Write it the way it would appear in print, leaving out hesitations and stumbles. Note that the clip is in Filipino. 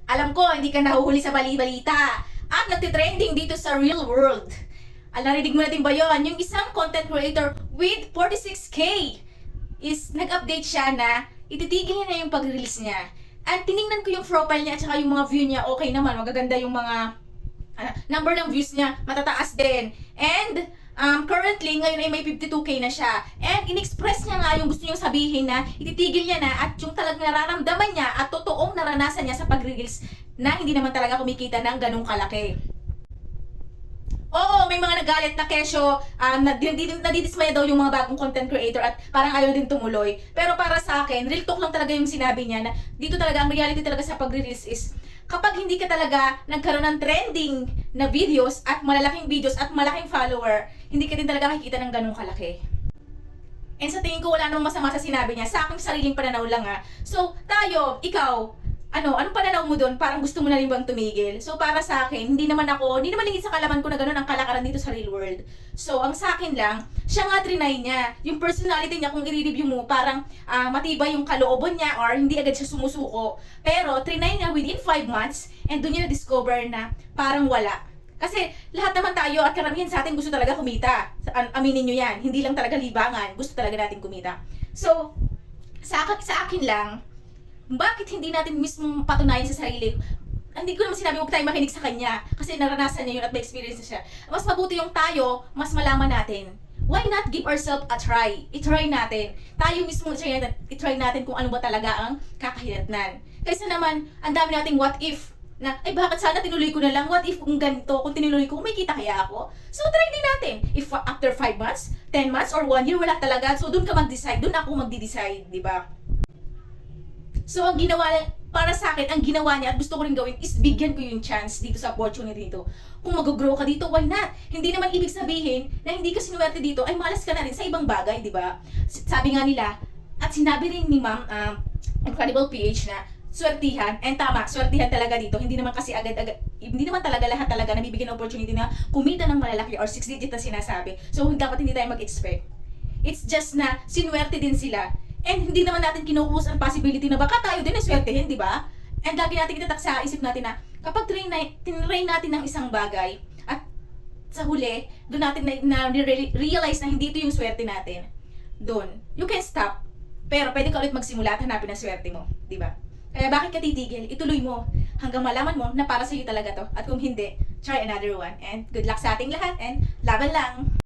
Alam ko, hindi ka nahuhuli sa bali-balita. At nagtitrending dito sa real world. Narinig mo natin ba yun? Yung isang content creator with 46K is nag-update siya na ititigil niya na yung pag-release niya. At tiningnan ko yung profile niya at saka yung mga view niya, okay naman, magaganda yung mga number ng views niya, matataas din. And currently, ngayon ay may 52K na siya. And in-express niya nga yung gusto niyang sabihin na ititigil niya na at yung talagang nararamdaman niya at totoong naranasan niya sa pag-release na hindi naman talaga kumikita ng ganong kalaki. Oo, may mga nagalit na kesyo, nadidismaya daw yung mga bagong content creator at parang ayaw din tumuloy. Pero para sa akin, real talk lang talaga yung sinabi niya na dito talaga, ang reality talaga sa pag-release is kapag hindi ka talaga nagkaroon ng trending na videos at malalaking videos at malaking follower, hindi ka din talaga makikita ng ganong kalaki. And sa tingin ko wala namang masama sa sinabi niya, sa aking sariling pananaw lang So, tayo, ikaw, anong pananaw mo doon? Parang gusto mo na rin bang tumigil? So, para sa akin, hindi naman lingid sa kalaman ko na gano'n ang kalakaran dito sa real world. So, ang sa akin lang, siya nga trinay niya. Yung personality niya, kung i-review mo, parang matibay yung kalooban niya or hindi agad siya sumusuko. Pero, trinay niya within 5 months and doon niya na-discover na parang wala. Kasi lahat naman tayo at karamihan sa atin gusto talaga kumita. Aminin nyo yan. Hindi lang talaga libangan. Gusto talaga natin kumita. So, sa akin lang, bakit hindi natin mismo patunayan sa sarili? Hindi ko naman sinabi huwag tayo makinig sa kanya kasi naranasan niya yun at may experience na siya. Mas mabuti yung tayo, mas malaman natin. Why not give ourselves a try? I-try natin. Tayo mismo i-try natin kung ano ba talaga ang kakahinatnan. Kaysa naman, ang dami nating what if na, ay bakit sana tinuloy ko na lang? What if kung ganito, kung tinuloy ko, may kita kaya ako? So, try din natin. If after 5 months, 10 months, or 1 year, wala talaga. So, dun ka mag-decide. Dun ako magdi-decide, di ba? So, ang ginawa para sa akin, ang ginawa niya at gusto ko rin gawin is bigyan ko yung chance dito sa opportunity dito. Kung mag-grow ka dito, why not? Hindi naman ibig sabihin na hindi ka sinuwerte dito, ay malas ka na rin sa ibang bagay, di ba? Sabi nga nila, at sinabi rin ni Ma'am Incredible PH na swertihan, and tama, swertihan talaga dito. Hindi naman kasi hindi naman talaga lahat talaga nabibigyan ng opportunity na kumita ng malalaki or 6 digit na sinasabi. So, dapat hindi tayo mag-expect. It's just na sinuwerte din sila. And hindi naman natin kinukus ang possibility na baka tayo din ay swertehin, di ba? And lagi natin itatak sa isip natin na kapag tinry natin ng isang bagay at sa huli, doon natin realize na hindi ito yung swerte natin. Doon, you can stop. Pero pwede ka ulit magsimula at hanapin ang swerte mo, di ba? Kaya bakit ka titigil? Ituloy mo hanggang malaman mo na para sa iyo talaga to. At kung hindi, try another one. And good luck sa ating lahat and laban lang!